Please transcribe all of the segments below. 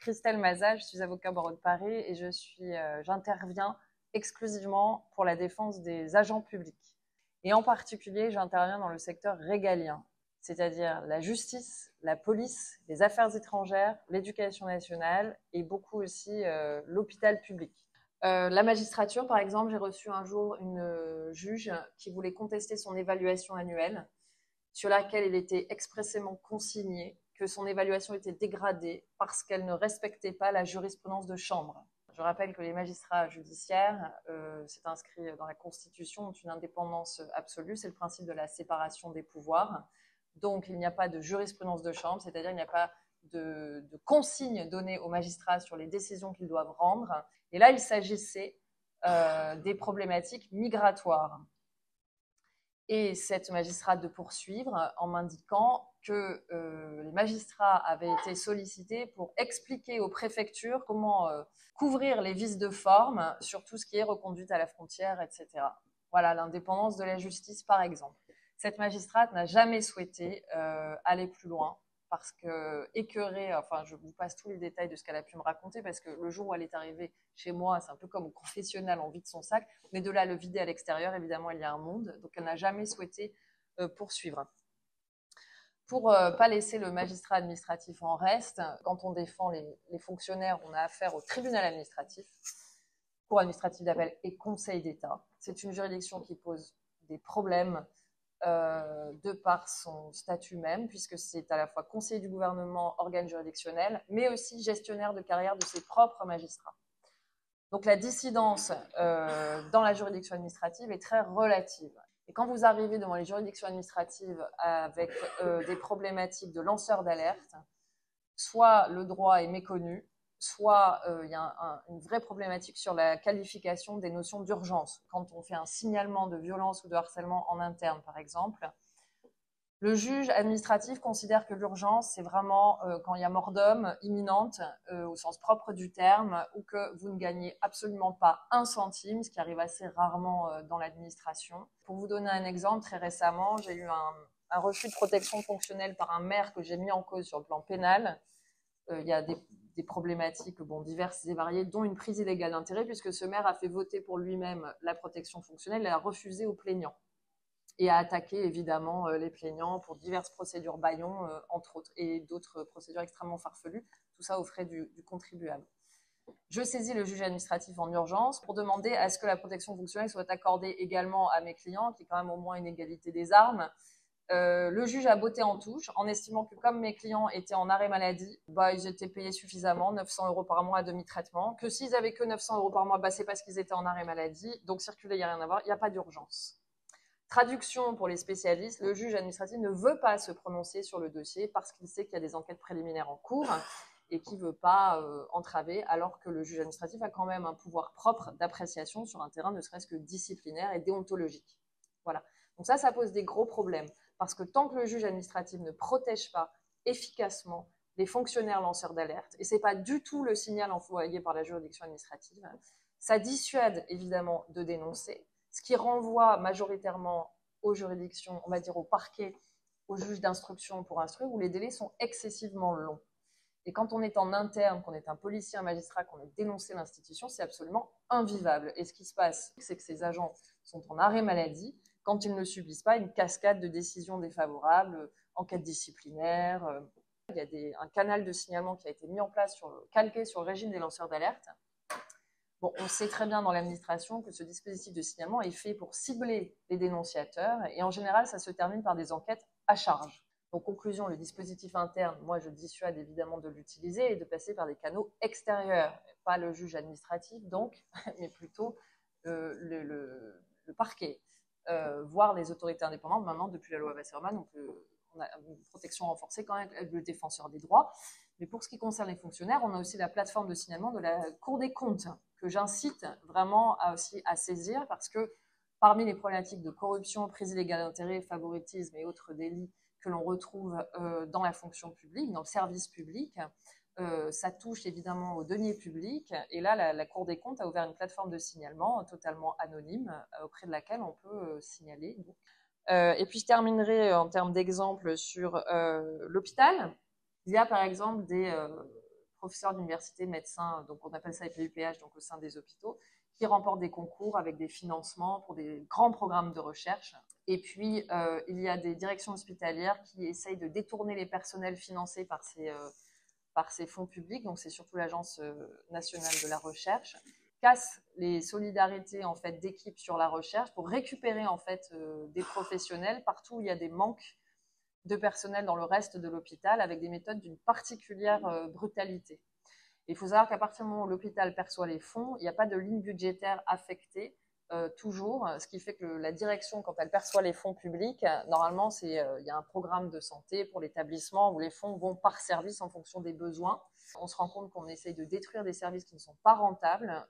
Christelle Mazat, je suis avocat au barreau de Paris et j'interviens exclusivement pour la défense des agents publics. Et en particulier, j'interviens dans le secteur régalien, c'est-à-dire la justice, la police, les affaires étrangères, l'éducation nationale et beaucoup aussi l'hôpital public. La magistrature, par exemple, j'ai reçu un jour une juge qui voulait contester son évaluation annuelle, sur laquelle il était expressément consigné que son évaluation était dégradée parce qu'elle ne respectait pas la jurisprudence de chambre. Je rappelle que les magistrats judiciaires, c'est inscrit dans la Constitution, ont une indépendance absolue, c'est le principe de la séparation des pouvoirs. Donc, il n'y a pas de jurisprudence de chambre, c'est-à-dire il n'y a pas de consignes données aux magistrats sur les décisions qu'ils doivent rendre. Et là, il s'agissait des problématiques migratoires. Et cette magistrate de poursuivre en m'indiquant que les magistrats avaient été sollicités pour expliquer aux préfectures comment couvrir les vices de forme sur tout ce qui est reconduite à la frontière, etc. Voilà, l'indépendance de la justice, par exemple. Cette magistrate n'a jamais souhaité aller plus loin parce que écœurée, enfin je vous passe tous les détails de ce qu'elle a pu me raconter parce que le jour où elle est arrivée chez moi, c'est un peu comme au confessionnal, on vide son sac, mais de là le vider à l'extérieur, évidemment il y a un monde, donc elle n'a jamais souhaité poursuivre. Pour pas laisser le magistrat administratif en reste, quand on défend les fonctionnaires, on a affaire au tribunal administratif, cour administrative d'appel et conseil d'État. C'est une juridiction qui pose des problèmes de par son statut même, puisque c'est à la fois conseiller du gouvernement, organe juridictionnel, mais aussi gestionnaire de carrière de ses propres magistrats. Donc la dissidence dans la juridiction administrative est très relative. Et quand vous arrivez devant les juridictions administratives avec des problématiques de lanceurs d'alerte, soit le droit est méconnu, soit il y a une vraie problématique sur la qualification des notions d'urgence. Quand on fait un signalement de violence ou de harcèlement en interne, par exemple, le juge administratif considère que l'urgence, c'est vraiment quand il y a mort d'homme imminente, au sens propre du terme, ou que vous ne gagnez absolument pas un centime, ce qui arrive assez rarement dans l'administration. Pour vous donner un exemple, très récemment, j'ai eu un refus de protection fonctionnelle par un maire que j'ai mis en cause sur le plan pénal. Il y a des problématiques diverses et variées, dont une prise illégale d'intérêt, puisque ce maire a fait voter pour lui-même la protection fonctionnelle et a refusé aux plaignants. Et a attaqué évidemment les plaignants pour diverses procédures bâillons, entre autres, et d'autres procédures extrêmement farfelues, tout ça aux frais du contribuable. Je saisis le juge administratif en urgence pour demander à ce que la protection fonctionnelle soit accordée également à mes clients, qui est quand même au moins une égalité des armes. Le juge a botté en touche en estimant que comme mes clients étaient en arrêt maladie, ils étaient payés suffisamment, 900 € par mois à demi-traitement, que s'ils avaient que 900 € par mois, c'est parce qu'ils étaient en arrêt maladie, donc circuler, il n'y a rien à voir, il n'y a pas d'urgence. Traduction pour les spécialistes, le juge administratif ne veut pas se prononcer sur le dossier parce qu'il sait qu'il y a des enquêtes préliminaires en cours et qu'il ne veut pas entraver, alors que le juge administratif a quand même un pouvoir propre d'appréciation sur un terrain ne serait-ce que disciplinaire et déontologique. Voilà. Donc ça pose des gros problèmes parce que tant que le juge administratif ne protège pas efficacement les fonctionnaires lanceurs d'alerte, et ce n'est pas du tout le signal envoyé par la juridiction administrative, ça dissuade évidemment de dénoncer, ce qui renvoie majoritairement aux juridictions, on va dire au parquet, aux juges d'instruction pour instruire, où les délais sont excessivement longs. Et quand on est en interne, qu'on est un policier, un magistrat, qu'on ait dénoncé l'institution, c'est absolument invivable. Et ce qui se passe, c'est que ces agents sont en arrêt maladie quand ils ne subissent pas une cascade de décisions défavorables, enquête disciplinaire. Il y a un canal de signalement qui a été mis en place, calqué sur le régime des lanceurs d'alerte. Bon, on sait très bien dans l'administration que ce dispositif de signalement est fait pour cibler les dénonciateurs et en général, ça se termine par des enquêtes à charge. Donc, conclusion, le dispositif interne, moi, je dissuade évidemment de l'utiliser et de passer par des canaux extérieurs, pas le juge administratif, donc, mais plutôt le parquet, voire les autorités indépendantes. Maintenant, depuis la loi Wasserman, on a une protection renforcée quand même avec le défenseur des droits. Mais pour ce qui concerne les fonctionnaires, on a aussi la plateforme de signalement de la Cour des comptes, que j'incite vraiment aussi à saisir, parce que parmi les problématiques de corruption, prise illégale d'intérêt, favoritisme et autres délits que l'on retrouve dans la fonction publique, dans le service public, ça touche évidemment aux deniers publics. Et là, la Cour des comptes a ouvert une plateforme de signalement totalement anonyme auprès de laquelle on peut signaler. Et puis je terminerai en termes d'exemple sur l'hôpital. Il y a par exemple des professeurs d'université, médecins, donc on appelle ça les PUPH, donc au sein des hôpitaux, qui remportent des concours avec des financements pour des grands programmes de recherche. Et puis, il y a des directions hospitalières qui essayent de détourner les personnels financés par ces fonds publics, donc c'est surtout l'Agence nationale de la recherche, cassent les solidarités en fait, d'équipes sur la recherche pour récupérer en fait, des professionnels partout où il y a des manques de personnel dans le reste de l'hôpital avec des méthodes d'une particulière brutalité. Il faut savoir qu'à partir du moment où l'hôpital perçoit les fonds, il n'y a pas de ligne budgétaire affectée toujours, ce qui fait que la direction, quand elle perçoit les fonds publics, normalement, il y a un programme de santé pour l'établissement où les fonds vont par service en fonction des besoins. On se rend compte qu'on essaye de détruire des services qui ne sont pas rentables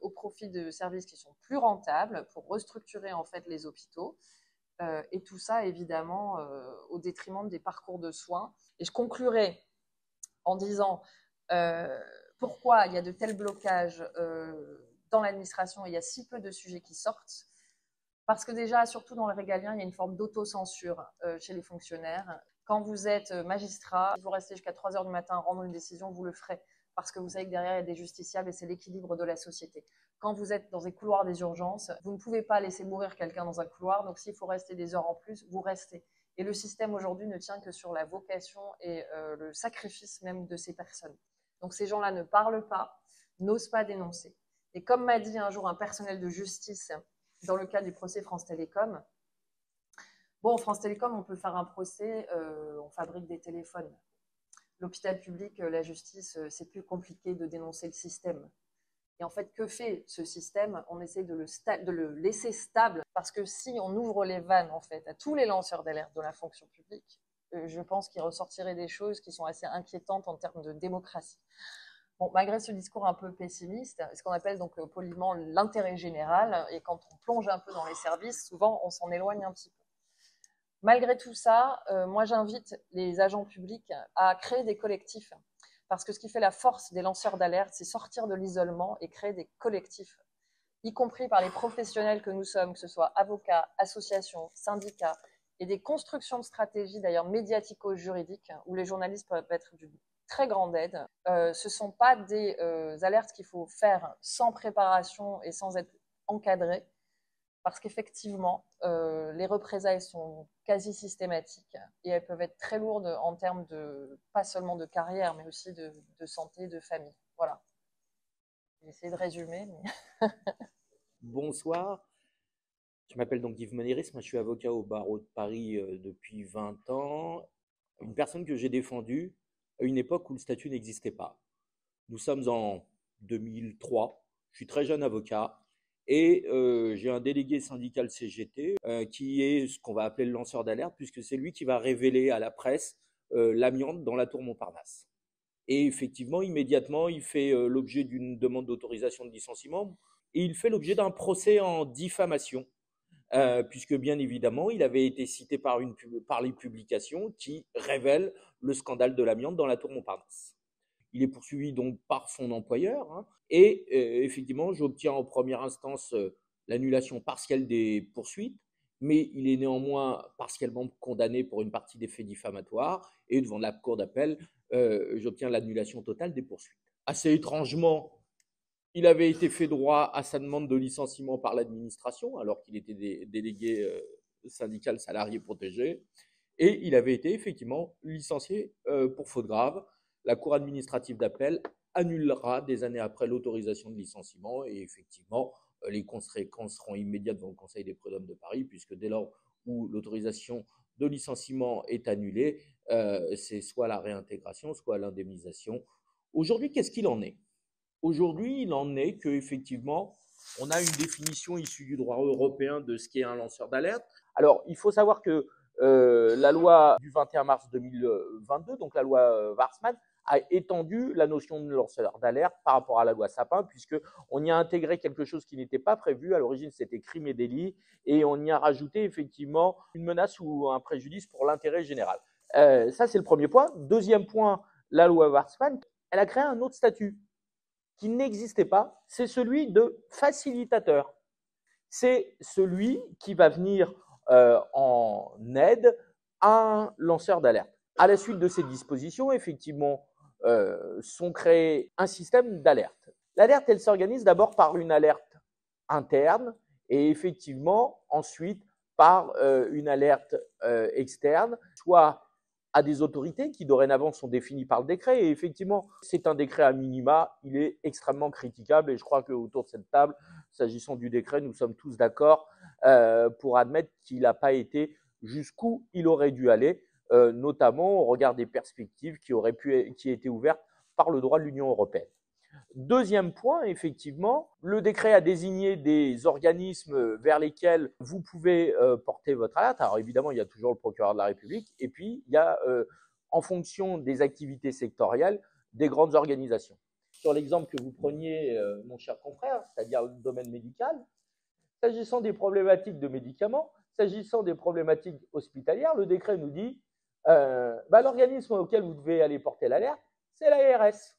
au profit de services qui sont plus rentables pour restructurer en fait les hôpitaux. Et tout ça, évidemment, au détriment des parcours de soins. Et je conclurai en disant pourquoi il y a de tels blocages dans l'administration et il y a si peu de sujets qui sortent. Parce que déjà, surtout dans le régalien, il y a une forme d'autocensure chez les fonctionnaires. Quand vous êtes magistrat, vous restez jusqu'à 3 heures du matin à rendre une décision, vous le ferez. Parce que vous savez que derrière, il y a des justiciables et c'est l'équilibre de la société. Quand vous êtes dans les couloirs des urgences, vous ne pouvez pas laisser mourir quelqu'un dans un couloir. Donc, s'il faut rester des heures en plus, vous restez. Et le système aujourd'hui ne tient que sur la vocation et le sacrifice même de ces personnes. Donc, ces gens-là ne parlent pas, n'osent pas dénoncer. Et comme m'a dit un jour un personnel de justice dans le cadre du procès France Télécom, bon, France Télécom, on peut faire un procès, on fabrique des téléphones. L'hôpital public, la justice, c'est plus compliqué de dénoncer le système. Et en fait, que fait ce système? On essaie de le laisser stable, parce que si on ouvre les vannes en fait, à tous les lanceurs d'alerte de la fonction publique, je pense qu'il ressortirait des choses qui sont assez inquiétantes en termes de démocratie. Bon, malgré ce discours un peu pessimiste, ce qu'on appelle donc poliment l'intérêt général, et quand on plonge un peu dans les services, souvent on s'en éloigne un petit peu. Malgré tout ça, moi j'invite les agents publics à créer des collectifs. Parce que ce qui fait la force des lanceurs d'alerte, c'est sortir de l'isolement et créer des collectifs, y compris par les professionnels que nous sommes, que ce soit avocats, associations, syndicats, et des constructions de stratégies d'ailleurs médiatico-juridiques, où les journalistes peuvent être d'une très grande aide. Ce ne sont pas des alertes qu'il faut faire sans préparation et sans être encadrées. Parce qu'effectivement, les représailles sont quasi systématiques et elles peuvent être très lourdes en termes de, pas seulement de carrière, mais aussi de santé, de famille. Voilà. J'ai essayé de résumer. Mais... Bonsoir, je m'appelle donc Yves Maniris, moi je suis avocat au barreau de Paris depuis 20 ans. Une personne que j'ai défendue à une époque où le statut n'existait pas. Nous sommes en 2003, je suis très jeune avocat. Et j'ai un délégué syndical CGT qui est ce qu'on va appeler le lanceur d'alerte, puisque c'est lui qui va révéler à la presse l'amiante dans la tour Montparnasse. Et effectivement, immédiatement, il fait l'objet d'une demande d'autorisation de licenciement et il fait l'objet d'un procès en diffamation, puisque bien évidemment, il avait été cité par les publications qui révèlent le scandale de l'amiante dans la tour Montparnasse. Il est poursuivi donc par son employeur et effectivement, j'obtiens en première instance l'annulation partielle des poursuites, mais il est néanmoins partiellement condamné pour une partie des faits diffamatoires et devant la cour d'appel, j'obtiens l'annulation totale des poursuites. Assez étrangement, il avait été fait droit à sa demande de licenciement par l'administration alors qu'il était délégué syndical salarié protégé et il avait été effectivement licencié pour faute grave. La cour administrative d'appel annulera des années après l'autorisation de licenciement et effectivement, les conséquences seront immédiates devant le Conseil des prud'hommes de Paris puisque dès lors où l'autorisation de licenciement est annulée, c'est soit la réintégration, soit l'indemnisation. Aujourd'hui, qu'est-ce qu'il en est? Aujourd'hui, il en est qu'effectivement, on a une définition issue du droit européen de ce qu'est un lanceur d'alerte. Alors, il faut savoir que la loi du 21 mars 2022, donc la loi Warsmann, a étendu la notion de lanceur d'alerte par rapport à la loi Sapin, puisqu'on y a intégré quelque chose qui n'était pas prévu. À l'origine, c'était crime et délit, et on y a rajouté effectivement une menace ou un préjudice pour l'intérêt général. Ça, c'est le premier point. Deuxième point, la loi Warsmann, elle a créé un autre statut qui n'existait pas, c'est celui de facilitateur. C'est celui qui va venir en aide à un lanceur d'alerte. À la suite de ces dispositions, effectivement, sont créés un système d'alerte. L'alerte, elle s'organise d'abord par une alerte interne et effectivement ensuite par une alerte externe, soit à des autorités qui dorénavant sont définies par le décret. Et effectivement, c'est un décret à minima, il est extrêmement critiquable et je crois qu'autour de cette table, s'agissant du décret, nous sommes tous d'accord pour admettre qu'il n'a pas été jusqu'où il aurait dû aller, notamment au regard des perspectives qui étaient ouvertes par le droit de l'Union européenne. Deuxième point, effectivement, le décret a désigné des organismes vers lesquels vous pouvez porter votre alerte. Alors évidemment, il y a toujours le procureur de la République et puis il y a, en fonction des activités sectorielles, des grandes organisations. Sur l'exemple que vous preniez, mon cher confrère, c'est-à-dire le domaine médical, s'agissant des problématiques de médicaments, s'agissant des problématiques hospitalières, le décret nous dit l'organisme auquel vous devez aller porter l'alerte, c'est l'ARS.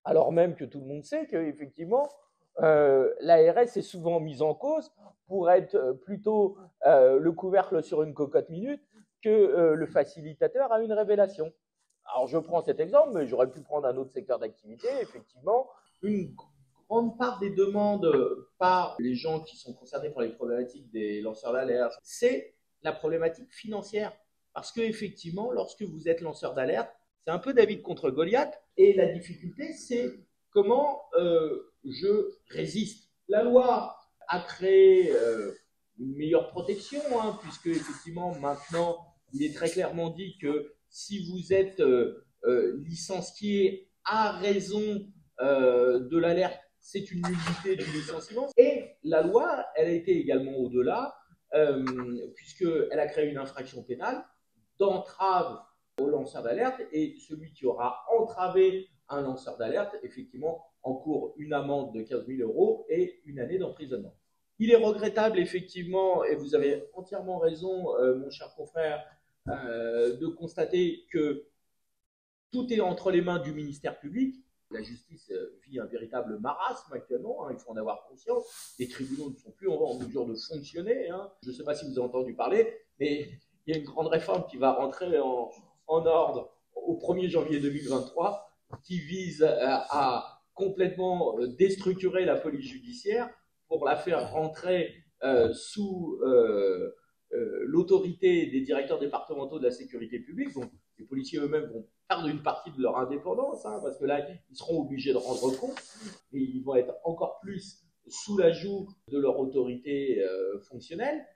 Alors même que tout le monde sait qu'effectivement, l'ARS est souvent mise en cause pour être plutôt le couvercle sur une cocotte minute que le facilitateur à une révélation. Alors je prends cet exemple, mais j'aurais pu prendre un autre secteur d'activité. Effectivement, une grande part des demandes par les gens qui sont concernés par les problématiques des lanceurs d'alerte, c'est la problématique financière. Parce qu'effectivement, lorsque vous êtes lanceur d'alerte, c'est un peu David contre Goliath. Et la difficulté, c'est comment je résiste. La loi a créé une meilleure protection, puisque effectivement, maintenant, il est très clairement dit que si vous êtes licencié à raison de l'alerte, c'est une nullité du licenciement. Et la loi, elle a été également au-delà, puisqu'elle a créé une infraction pénale d'entrave au lanceur d'alerte, et celui qui aura entravé un lanceur d'alerte, effectivement, encourt une amende de 15 000 € et une année d'emprisonnement. Il est regrettable, effectivement, et vous avez entièrement raison, mon cher confrère, de constater que tout est entre les mains du ministère public. La justice vit un véritable marasme actuellement, il faut en avoir conscience. Les tribunaux ne sont plus en mesure de fonctionner. Je ne sais pas si vous avez entendu parler, mais il y a une grande réforme qui va rentrer en ordre au 1er janvier 2023 qui vise à complètement déstructurer la police judiciaire pour la faire rentrer sous l'autorité des directeurs départementaux de la sécurité publique. Donc les policiers eux-mêmes vont perdre une partie de leur indépendance, parce que là, ils seront obligés de rendre compte et ils vont être encore plus sous la joug de leur autorité fonctionnelle.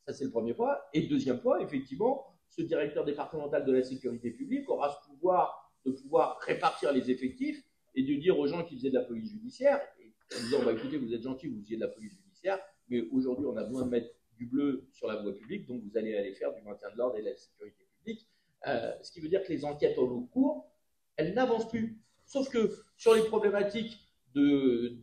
Ça, c'est le premier point. Et deuxième point, effectivement, ce directeur départemental de la sécurité publique aura ce pouvoir de pouvoir répartir les effectifs et de dire aux gens qui faisaient de la police judiciaire, en disant, écoutez, vous êtes gentils, vous faisiez de la police judiciaire, mais aujourd'hui, on a besoin de mettre du bleu sur la voie publique, donc vous allez aller faire du maintien de l'ordre et de la sécurité publique. Ce qui veut dire que les enquêtes en long cours, elles n'avancent plus. Sauf que sur les problématiques de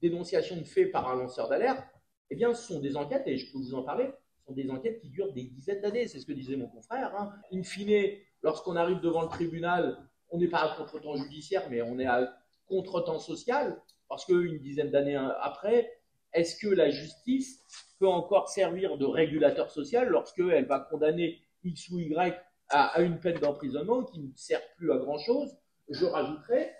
dénonciation de faits par un lanceur d'alerte, eh bien, ce sont des enquêtes, et je peux vous en parler, ce sont des enquêtes qui durent des dizaines d'années. C'est ce que disait mon confrère. In fine, lorsqu'on arrive devant le tribunal, on n'est pas à contretemps judiciaire, mais on est à contretemps social, parce qu'une dizaine d'années après, est-ce que la justice peut encore servir de régulateur social lorsqu'elle va condamner X ou Y à une peine d'emprisonnement qui ne sert plus à grand-chose? Je rajouterai,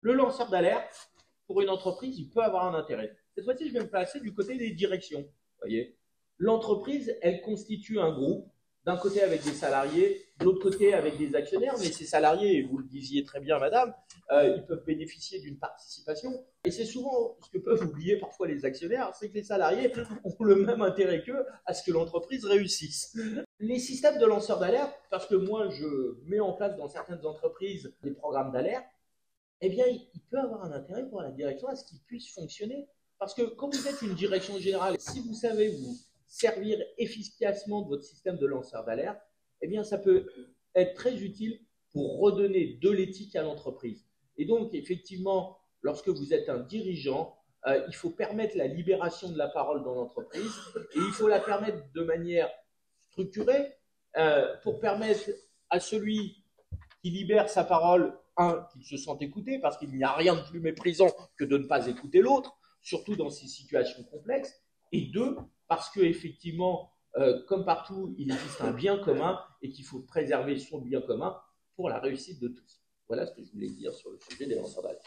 le lanceur d'alerte, pour une entreprise, il peut avoir un intérêt. Cette fois-ci, je vais me placer du côté des directions. Voyez, l'entreprise, elle constitue un groupe, d'un côté avec des salariés, de l'autre côté avec des actionnaires, mais ces salariés, et vous le disiez très bien, madame, ils peuvent bénéficier d'une participation. Et c'est souvent ce que peuvent oublier parfois les actionnaires, c'est que les salariés ont le même intérêt qu'eux à ce que l'entreprise réussisse. Les systèmes de lanceurs d'alerte, parce que moi, je mets en place dans certaines entreprises des programmes d'alerte, eh bien, il peut avoir un intérêt pour la direction à ce qu'il puisse fonctionner. Parce que quand vous êtes une direction générale, si vous savez vous servir efficacement de votre système de lanceur d'alerte, eh bien, ça peut être très utile pour redonner de l'éthique à l'entreprise. Et donc, effectivement, lorsque vous êtes un dirigeant, il faut permettre la libération de la parole dans l'entreprise et il faut la permettre de manière structurée pour permettre à celui qui libère sa parole, qu'il se sente écouté, parce qu'il n'y a rien de plus méprisant que de ne pas écouter l'autre, surtout dans ces situations complexes, et deux, parce qu'effectivement, comme partout, il existe un bien commun et qu'il faut préserver son bien commun pour la réussite de tous. Voilà ce que je voulais dire sur le sujet des lanceurs d'alerte.